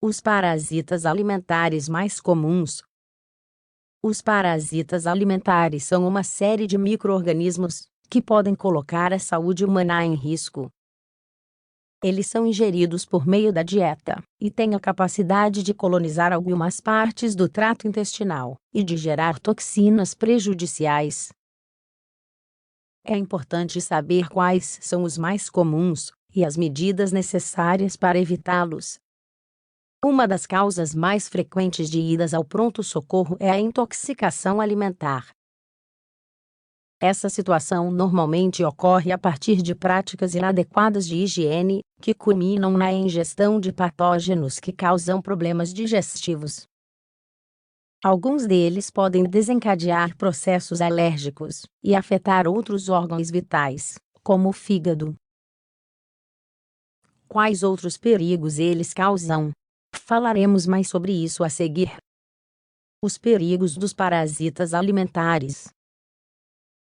Os parasitas alimentares mais comuns. Os parasitas alimentares são uma série de micro-organismos que podem colocar a saúde humana em risco. Eles são ingeridos por meio da dieta e têm a capacidade de colonizar algumas partes do trato intestinal e de gerar toxinas prejudiciais. É importante saber quais são os mais comuns e as medidas necessárias para evitá-los. Uma das causas mais frequentes de idas ao pronto-socorro é a intoxicação alimentar. Essa situação normalmente ocorre a partir de práticas inadequadas de higiene, que culminam na ingestão de patógenos que causam problemas digestivos. Alguns deles podem desencadear processos alérgicos e afetar outros órgãos vitais, como o fígado. Quais outros perigos eles causam? Falaremos mais sobre isso a seguir. Os perigos dos parasitas alimentares.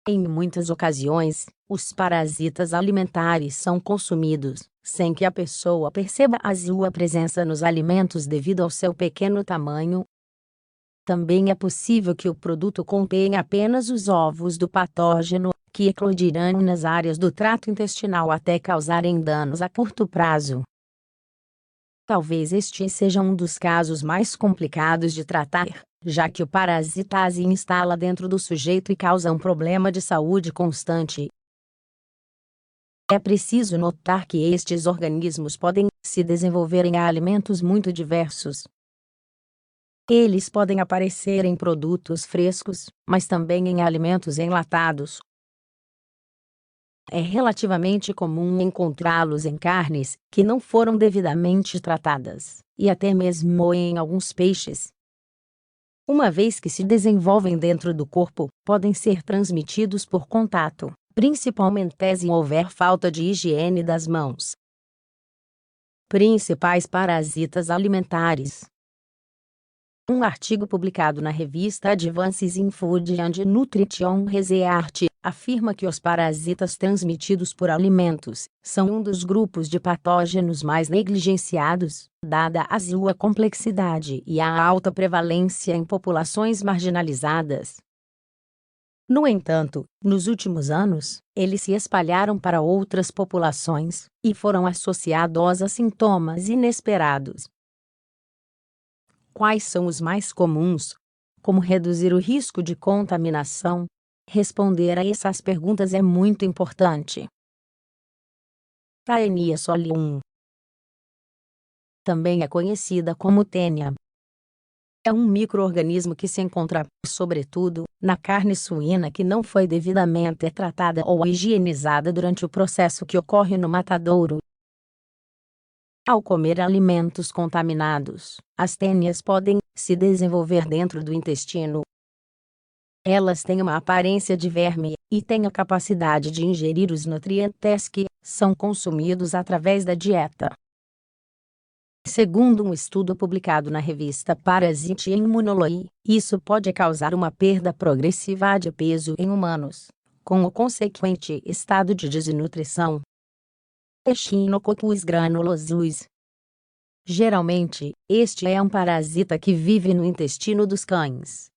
Em muitas ocasiões, os parasitas alimentares são consumidos, sem que a pessoa perceba a sua presença nos alimentos devido ao seu pequeno tamanho. Também é possível que o produto contenha apenas os ovos do patógeno, que eclodirão nas áreas do trato intestinal até causarem danos a curto prazo. Talvez este seja um dos casos mais complicados de tratar, já que o parasita se instala dentro do sujeito e causa um problema de saúde constante. É preciso notar que estes organismos podem se desenvolver em alimentos muito diversos. Eles podem aparecer em produtos frescos, mas também em alimentos enlatados. É relativamente comum encontrá-los em carnes que não foram devidamente tratadas, e até mesmo em alguns peixes. Uma vez que se desenvolvem dentro do corpo, podem ser transmitidos por contato, principalmente se houver falta de higiene das mãos. Principais parasitas alimentares. Um artigo publicado na revista Advances in Food and Nutrition Research afirma que os parasitas transmitidos por alimentos são um dos grupos de patógenos mais negligenciados, dada a sua complexidade e a alta prevalência em populações marginalizadas. No entanto, nos últimos anos, eles se espalharam para outras populações e foram associados a sintomas inesperados. Quais são os mais comuns? Como reduzir o risco de contaminação? Responder a essas perguntas é muito importante. Taenia solium. Também é conhecida como tênia. É um micro-organismo que se encontra, sobretudo, na carne suína que não foi devidamente tratada ou higienizada durante o processo que ocorre no matadouro. Ao comer alimentos contaminados, as tênias podem se desenvolver dentro do intestino. Elas têm uma aparência de verme e têm a capacidade de ingerir os nutrientes que são consumidos através da dieta. Segundo um estudo publicado na revista Parasite Immunology, isso pode causar uma perda progressiva de peso em humanos, com o consequente estado de desnutrição. Echinococcus granulosus. Geralmente, este é um parasita que vive no intestino dos cães.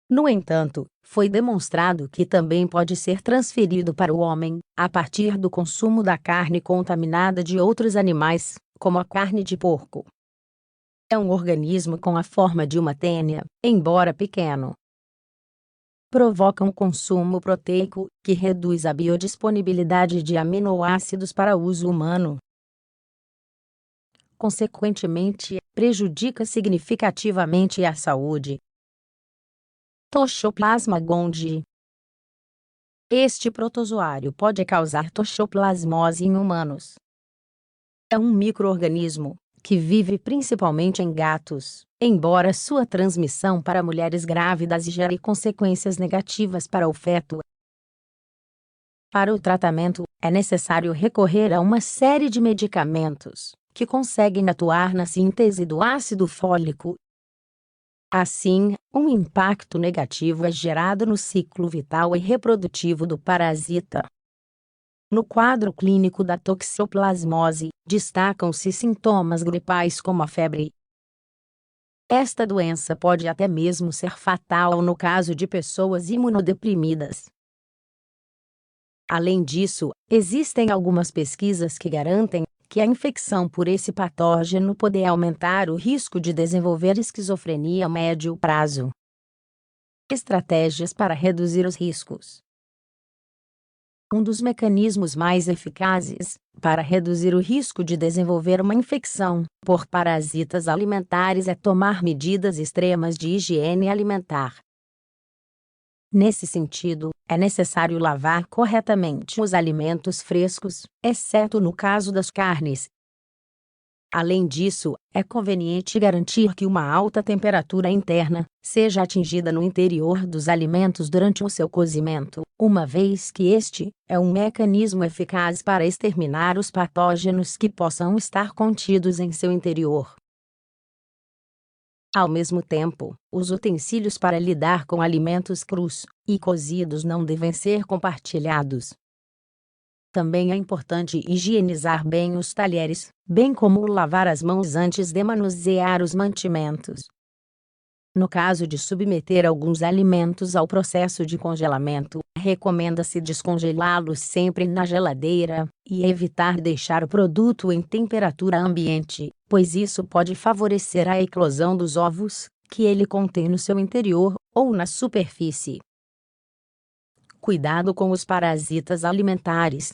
No entanto, foi demonstrado que também pode ser transferido para o homem, a partir do consumo da carne contaminada de outros animais, como a carne de porco. É um organismo com a forma de uma tênia, embora pequeno. Provoca um consumo proteico, que reduz a biodisponibilidade de aminoácidos para uso humano. Consequentemente, prejudica significativamente a saúde. Toxoplasma gondii. Este protozoário pode causar toxoplasmose em humanos. É um micro-organismo que vive principalmente em gatos, embora sua transmissão para mulheres grávidas gere consequências negativas para o feto. Para o tratamento, é necessário recorrer a uma série de medicamentos que conseguem atuar na síntese do ácido fólico. Assim, um impacto negativo é gerado no ciclo vital e reprodutivo do parasita. No quadro clínico da toxoplasmose, destacam-se sintomas gripais como a febre. Esta doença pode até mesmo ser fatal no caso de pessoas imunodeprimidas. Além disso, existem algumas pesquisas que garantem que a infecção por esse patógeno pode aumentar o risco de desenvolver esquizofrenia a médio prazo. Estratégias para reduzir os riscos. Um dos mecanismos mais eficazes para reduzir o risco de desenvolver uma infecção por parasitas alimentares é tomar medidas extremas de higiene alimentar. Nesse sentido, é necessário lavar corretamente os alimentos frescos, exceto no caso das carnes. Além disso, é conveniente garantir que uma alta temperatura interna seja atingida no interior dos alimentos durante o seu cozimento, uma vez que este é um mecanismo eficaz para exterminar os patógenos que possam estar contidos em seu interior. Ao mesmo tempo, os utensílios para lidar com alimentos crus e cozidos não devem ser compartilhados. Também é importante higienizar bem os talheres, bem como lavar as mãos antes de manusear os mantimentos. No caso de submeter alguns alimentos ao processo de congelamento, recomenda-se descongelá-los sempre na geladeira e evitar deixar o produto em temperatura ambiente, pois isso pode favorecer a eclosão dos ovos que ele contém no seu interior ou na superfície. Cuidado com os parasitas alimentares.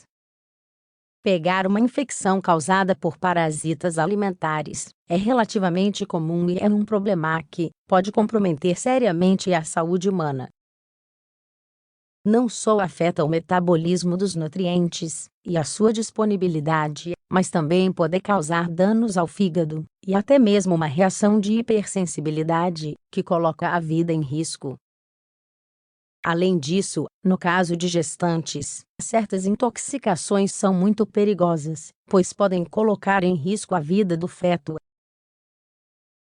Pegar uma infecção causada por parasitas alimentares é relativamente comum e é um problema que pode comprometer seriamente a saúde humana. Não só afeta o metabolismo dos nutrientes e a sua disponibilidade, mas também pode causar danos ao fígado e até mesmo uma reação de hipersensibilidade que coloca a vida em risco. Além disso, no caso de gestantes, certas intoxicações são muito perigosas, pois podem colocar em risco a vida do feto.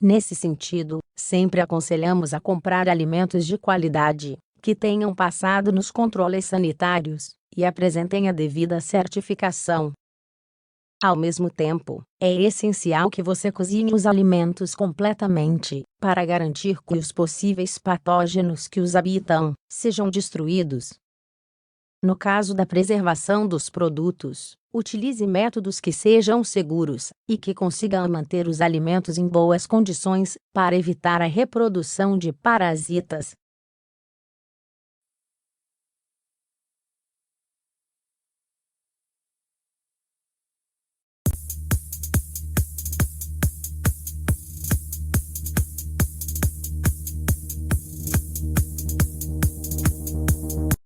Nesse sentido, sempre aconselhamos a comprar alimentos de qualidade, que tenham passado nos controles sanitários e apresentem a devida certificação. Ao mesmo tempo, é essencial que você cozinhe os alimentos completamente, para garantir que os possíveis patógenos que os habitam sejam destruídos. No caso da preservação dos produtos, utilize métodos que sejam seguros e que consigam manter os alimentos em boas condições para evitar a reprodução de parasitas.